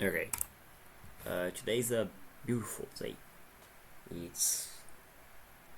Okay, today's a beautiful day. It's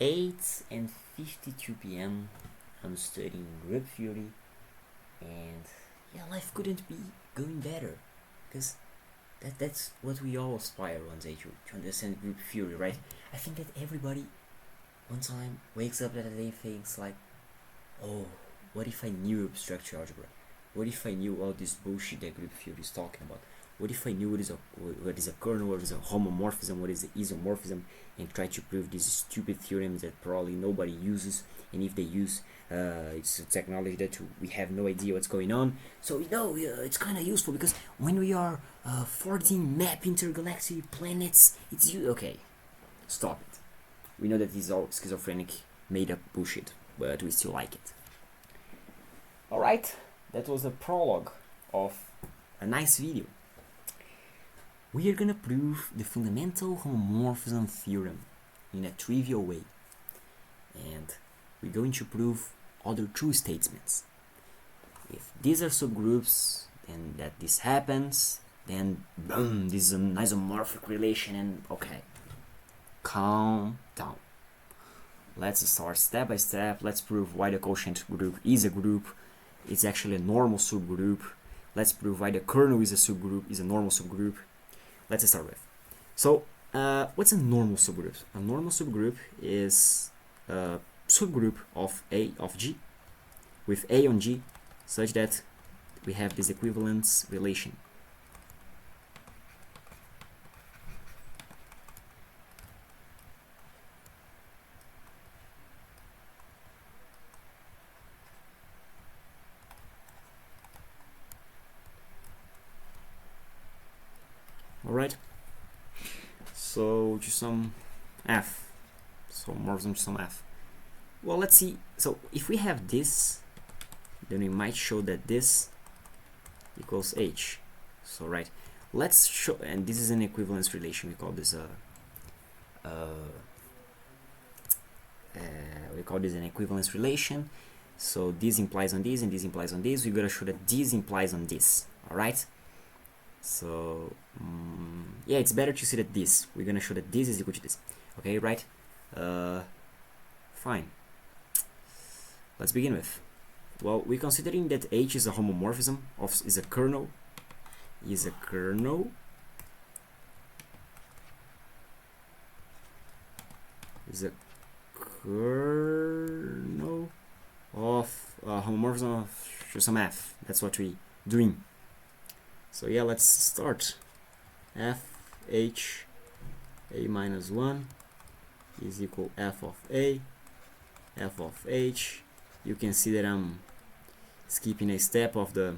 8:52 p.m. I'm studying group theory, and yeah, life couldn't be going better, because that's what we all aspire one day to understand group theory, right? I think that everybody one time wakes up that day and thinks like, oh, what if I knew abstract algebra? What if I knew all this bullshit that group theory is talking about? What if I knew what is a kernel, what is a homomorphism, what is the isomorphism, and try to prove these stupid theorems that probably nobody uses, and if they use, it's a technology that we have no idea what's going on. So it's kind of useful because when we are 14 map intergalactic planets, it's you. Okay, stop it. We know that this is all schizophrenic, made up bullshit, but we still like it. Alright, that was a prologue of a nice video. We are gonna prove the fundamental homomorphism theorem in a trivial way. And we're going to prove other true statements. If these are subgroups, then that this happens, then boom, this is an isomorphic relation, and okay. Calm down. Let's start step by step. Let's prove why the quotient group is a group. It's actually a normal subgroup. Let's prove why the kernel is a subgroup, is a normal subgroup. Let's start with. So, what's a normal subgroup? A normal subgroup is a subgroup of A of G with A on G, such that we have this equivalence relation. Alright, so to some f, so morphism to some f. Well, let's see. So if we have this, then we might show that this equals h. So right, let's show, and this is an equivalence relation. We call this an equivalence relation. So this implies on this, and this implies on this. We gotta show that this implies on this. All right. So yeah, it's better to see that this. We're gonna show that this is equal to this. Okay, right? Fine. Let's begin with. Well, we're considering that H is a homomorphism is a kernel. Is a kernel. Is a kernel of homomorphism of some f. That's what we're doing. So yeah, let's start. F h a minus 1 is equal f of a, f of h. You can see that I'm skipping a step of the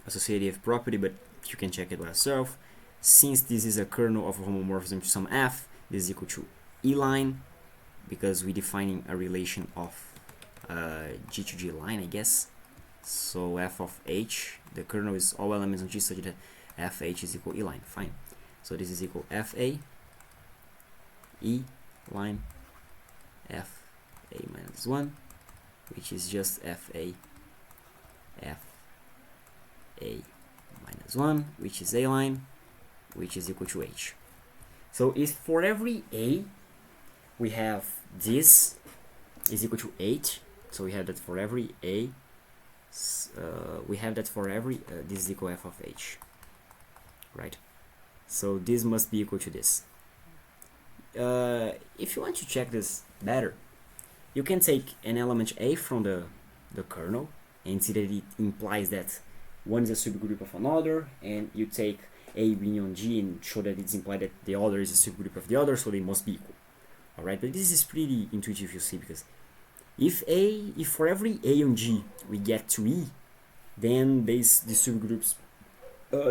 associative property, but you can check it by yourself. Since this is a kernel of a homomorphism to some f, this is equal to E line, because we're defining a relation of G to G line, I guess. So f of h, the kernel is all elements on G such that fh is equal E line. Fine. So this is equal fa E line fa minus 1, which is just fa minus 1, which is a line, which is equal to h. So if for every a we have this is equal to h, so we have that for every a, we have that for every this is equal f of h, right? So this must be equal to this. If you want to check this better, you can take an element a from the kernel and see that it implies that one is a subgroup of another, and you take a being on G and show that it's implied that the other is a subgroup of the other, so they must be equal. Alright, but this is pretty intuitive, you see, because if for every a on G we get to E, then these subgroups,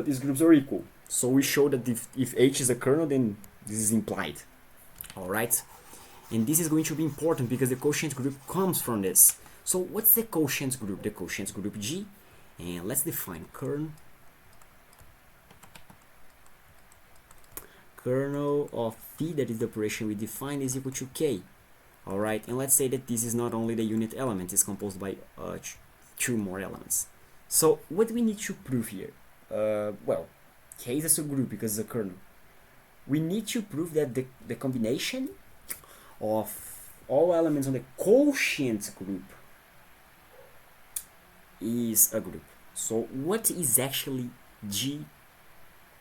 these groups are equal. So we show that if H is a kernel, then this is implied. Alright, and this is going to be important because the quotient group comes from this. So what's the quotient group? The quotient group G, and let's define kernel of phi, that is the operation we defined, is equal to k. Alright, and let's say that this is not only the unit element, it's composed by two more elements. So what do we need to prove here? Well, K is a subgroup because it's a kernel. We need to prove that the combination of all elements on the quotient group is a group. So what is actually G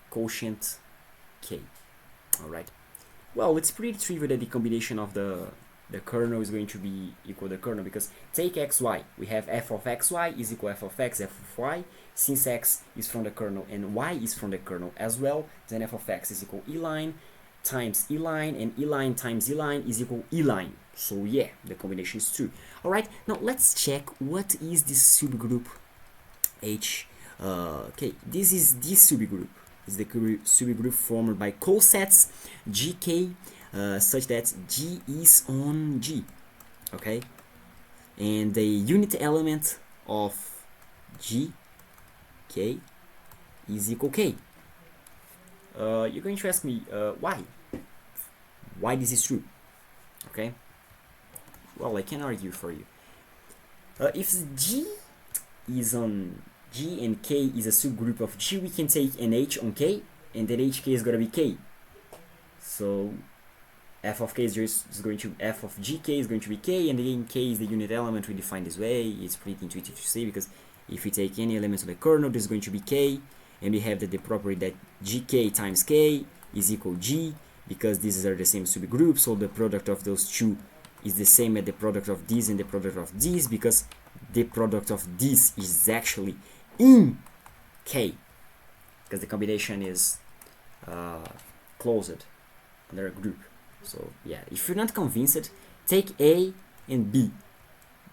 quotient K? Alright. Well, it's pretty trivial that the combination of the kernel is going to be equal to the kernel, because take xy. We have f of xy is equal f of x, f of y. Since x is from the kernel and y is from the kernel as well, then f of x is equal e line times e line, and e line times e line is equal e line. So yeah, the combination is true. Alright, now let's check what is this subgroup H. Okay, this is this subgroup. Is the subgroup formed by cosets gk such that G is on G. Okay, and the unit element of G K is equal K. You're going to ask me why this is true. Okay, well, I can argue for you. If G is on G and K is a subgroup of G, we can take an H on K, and then HK is gonna be K. So f of K is going to f of GK is going to be K, and again K is the unit element we define this way. It's pretty intuitive to say, because if we take any elements of the kernel, this is going to be K, and we have that the property that GK times K is equal G, because these are the same subgroup, so the product of those two is the same as the product of this and the product of this, because the product of this is actually in K, because the combination is closed under a group. So yeah, if you're not convinced, take A and B.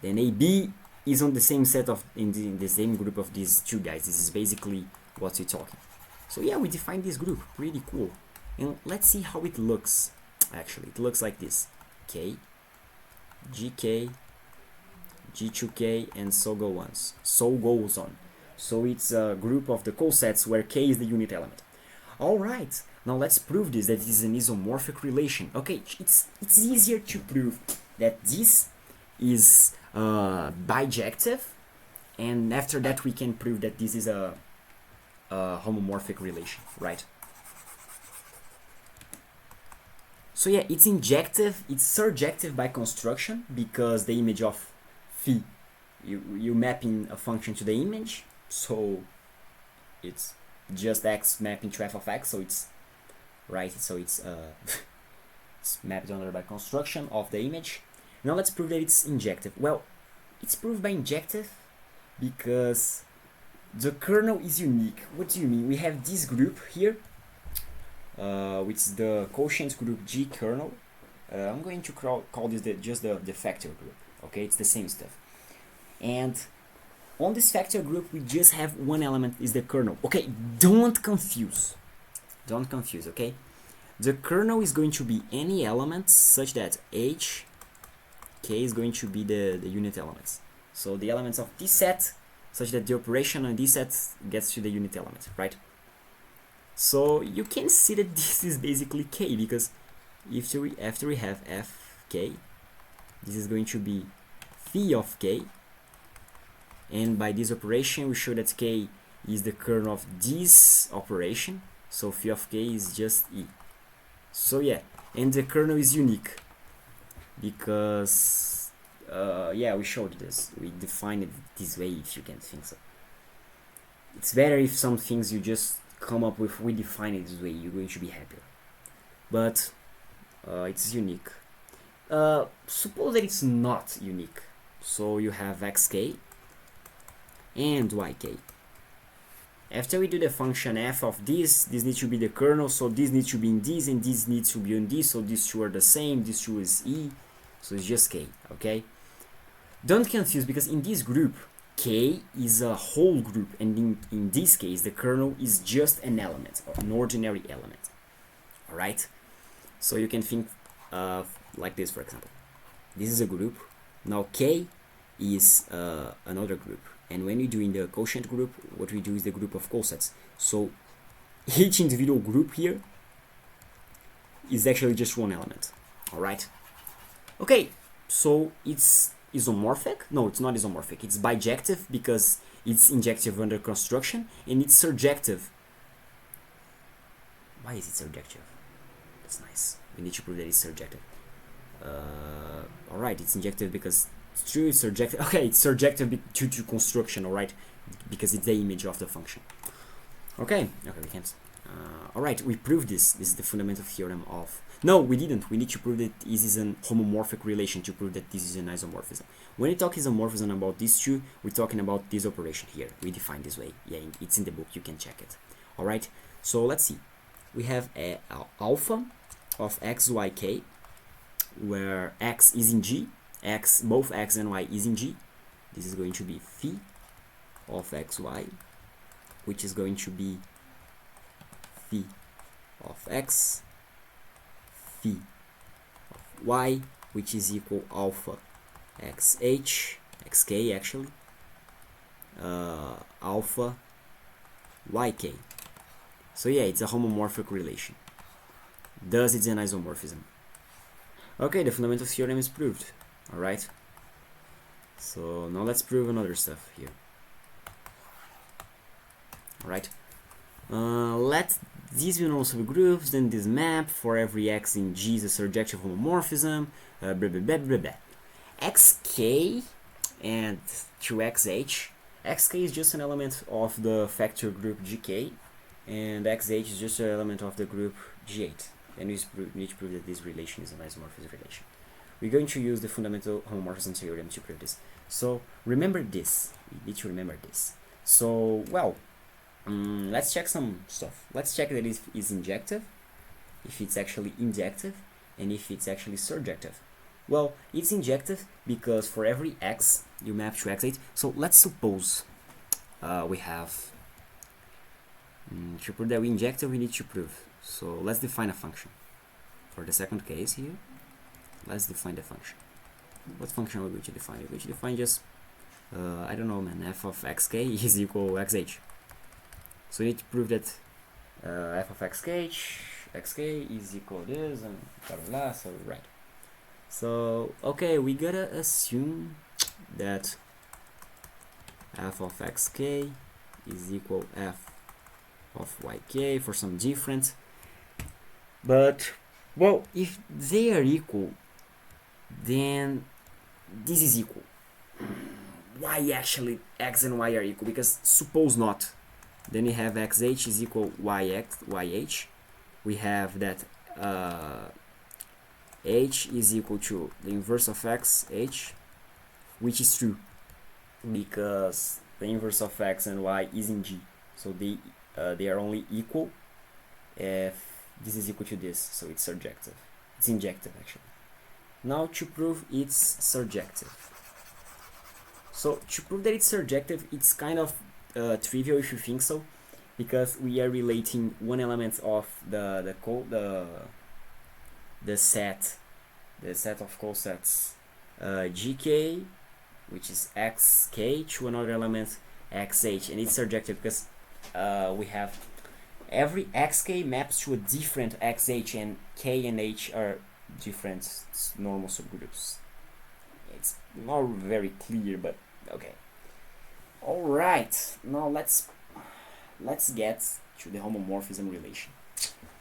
Then AB is on the same set of in the same group of these two guys. This is basically what we're talking. So yeah, we define this group. Pretty cool. And let's see how it looks. Actually, it looks like this: K, GK, G2K, and so goes on. So it's a group of the cosets where K is the unit element. All right. Now let's prove this, that this is an isomorphic relation. Okay, it's easier to prove that this is bijective, and after that we can prove that this is a homomorphic relation, right? So yeah, it's injective, it's surjective by construction, because the image of phi, you mapping a function to the image, so it's just x mapping to f of x, so it's right, so it's it's mapped under by construction of the image. Now let's prove that it's injective. Well, it's proved by injective because the kernel is unique. What do you mean? We have this group here, which is the quotient group G kernel. I'm going to call this just the factor group. Okay, it's the same stuff. And on this factor group, we just have one element, is the kernel. Okay, don't confuse. Don't confuse, okay? The kernel is going to be any elements such that H, K is going to be the unit elements. So the elements of this set, such that the operation on this set gets to the unit element, right? So you can see that this is basically K, because after we have Fk, this is going to be phi of K, and by this operation we show that K is the kernel of this operation, so phi of K is just E. So yeah, and the kernel is unique because yeah, we showed this, we defined it this way, if you can think so. It's better if some things you just come up with, we define it this way, you're going to be happier. But it's unique. Suppose that it's not unique. So you have xk and yk. After we do the function f of this needs to be the kernel, so this needs to be in this, and this needs to be in this, so these two are the same, this two is e, so it's just k, okay? Don't confuse, because in this group, k is a whole group, and in this case, the kernel is just an element, or an ordinary element, alright? So you can think like this, for example. This is a group. Now k is another group. And when we do in the quotient group, what we do is the group of cosets. So each individual group here is actually just one element. Alright? Okay, so it's isomorphic? No, it's not isomorphic. It's bijective because it's injective under construction, and it's surjective Why is it surjective? That's nice. We need to prove that it's surjective. Alright, it's injective because it's true, it's surjective. Okay, it's surjective due to construction, alright? Because it's the image of the function. Okay, we can't. Alright, we proved this. This is the fundamental theorem of... No, we didn't. We need to prove that this is an homomorphic relation to prove that this is an isomorphism. When we talk isomorphism about these two, we're talking about this operation here. We define this way. Yeah, it's in the book. You can check it. Alright, so let's see. We have a alpha of x, y, k, where x is in G. Both x and y is in G. This is going to be phi of xy, which is going to be phi of x, phi of y, which is equal alpha xh, xk actually, alpha yk. So yeah, it's a homomorphic relation. Thus, it's an isomorphism. Okay, the fundamental theorem is proved. Alright. So now let's prove another stuff here. Alright. Let these be normal subgroups, then this map for every x in G is a surjective homomorphism, blah blah blah blah blah. Xk and to xh. Xk is just an element of the factor group Gk, and xh is just an element of the group G8. And we need to prove that this relation is an isomorphism relation. We're going to use the fundamental homomorphism theorem to prove this. So remember this. We need to remember this. So, well, let's check some stuff. Let's check that it is injective, if it's actually injective, and if it's actually surjective. Well, it's injective because for every x you map to x8. So let's suppose we have to prove that we injective, we need to prove. So let's define a function. For the second case here, let's define the function. What function are we going to define? We're going to define just I don't know, man, f of xk is equal xh. So we need to prove that f of xk is equal to this and blah blah blah. So right. So okay, we gotta assume that f of xk is equal f of yk for some difference. But well, if they are equal, then this is equal. Why actually x and y are equal? Because suppose not, then we have xh is equal yh. We have that h is equal to the inverse of xh, which is true because the inverse of x and y is in G, so they are only equal if this is equal to this, so it's surjective. It's injective actually. Now to prove it's surjective. So to prove that it's surjective, it's kind of trivial if you think so, because we are relating one element of the set of cosets gk, which is xk, to another element xh, and it's surjective because we have every xk maps to a different xh, and k and h are different normal subgroups. It's not very clear, but okay. All right, now let's get to the homomorphism relation.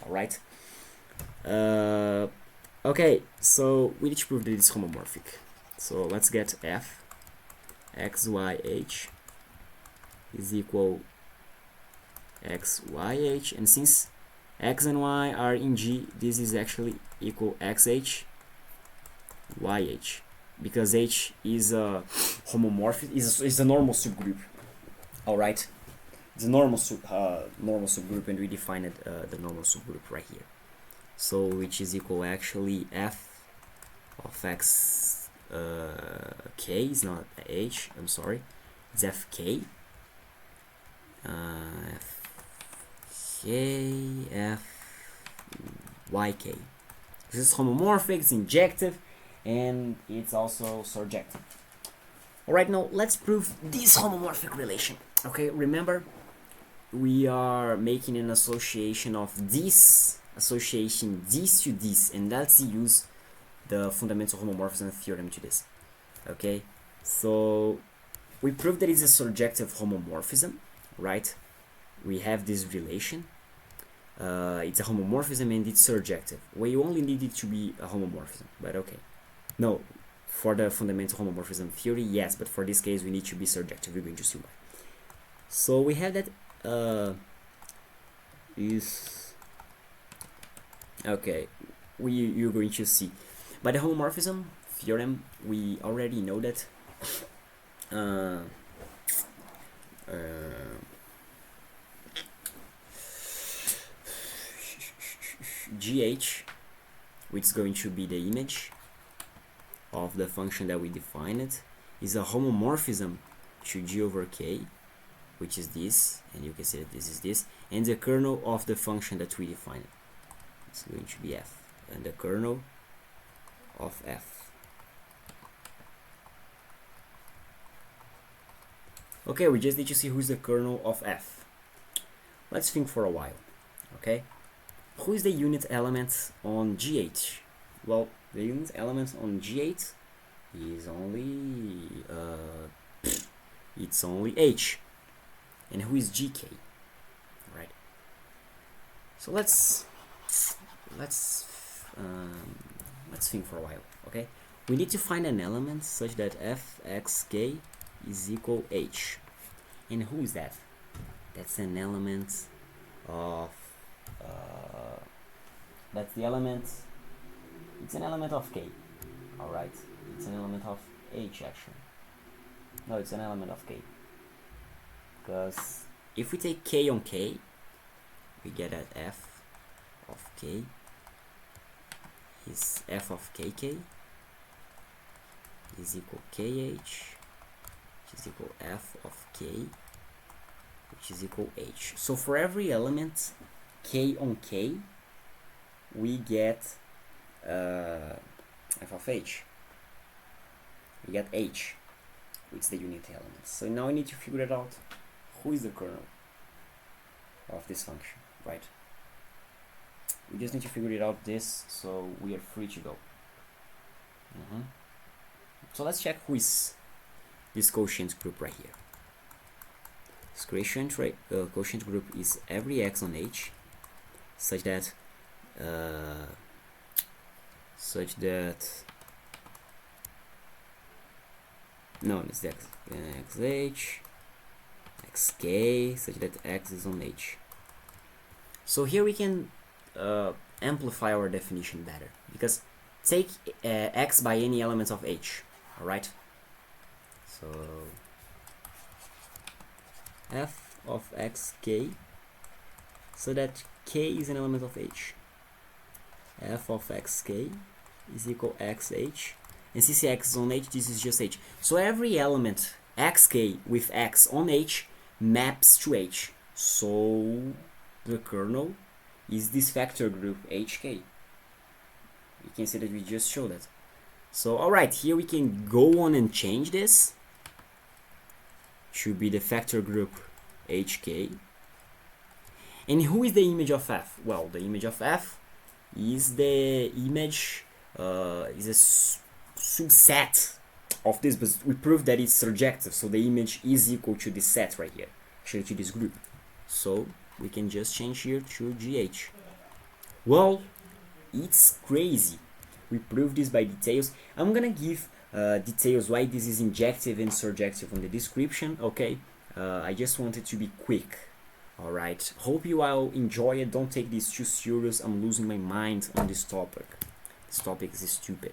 All right. Okay, so we need to prove that it's homomorphic. So let's get f xyh is equal xyh, and since x and y are in G, this is actually equal xh yh, because h is a homomorphic, is a normal subgroup. All right, it's a normal subgroup, and we defined the normal subgroup right here. So which is equal actually f of x k is not h. I'm sorry, it's fk. Fyk. This is homomorphic, it's injective, and it's also surjective. Alright, now let's prove this homomorphic relation. Okay, remember, we are making an association of this to this, and let's use the fundamental homomorphism theorem to this. Okay, so we proved that it's a surjective homomorphism, right? We have this relation. it's a homomorphism and it's surjective. Well, you only need it to be a homomorphism, but okay. No, for the fundamental homomorphism theory, yes, but for this case we need to be surjective. We're going to see why. So we have that is okay. You're going to see by the homomorphism theorem. We already know that GH, which is going to be the image of the function that we defined, is a homomorphism to G over K, which is this, and you can see that this is this, and the kernel of the function that we defined. It's going to be f, and the kernel of f. Okay, we just need to see who's the kernel of f. Let's think for a while, okay? Who is the unit element on GH? Well, the unit element on GH is only it's only H. And who is GK? Right. So let's think for a while. Okay. We need to find an element such that fxk is equal H. And who is that? That's an element of that's the element. It's an element of k. All right. It's an element of H actually. No, it's an element of k. Because if we take k on k, we get that f of k is f of kk is equal kh, which is equal f of k, which is equal h. So for every element k on k, we get f of h. We get h, which is the unit element. So now we need to figure it out. Who is the kernel of this function, right? We just need to figure it out this, so we are free to go. So let's check who is this quotient group right here. This quotient group is every x on H, such that no, it's the xh, xk, such that x is on H. So here we can amplify our definition better, because take x by any element of H. All right. So f of xk, so that k is an element of H. F of xk is equal xh, and since x is on H, this is just H. So every element xk with x on H maps to H. So the kernel is this factor group HK. You can see that we just showed that. So alright, here we can go on and change this. Should be the factor group HK. And who is the image of F? Well, the image of F is the image, is a subset of this, but we proved that it's surjective, so the image is equal to this set right here, actually to this group. So we can just change here to GH. Well, it's crazy. We proved this by details. I'm gonna give details why this is injective and surjective on the description, okay? I just wanted to be quick. Alright, hope you all enjoy it. Don't take this too serious. I'm losing my mind on this topic. This topic is stupid.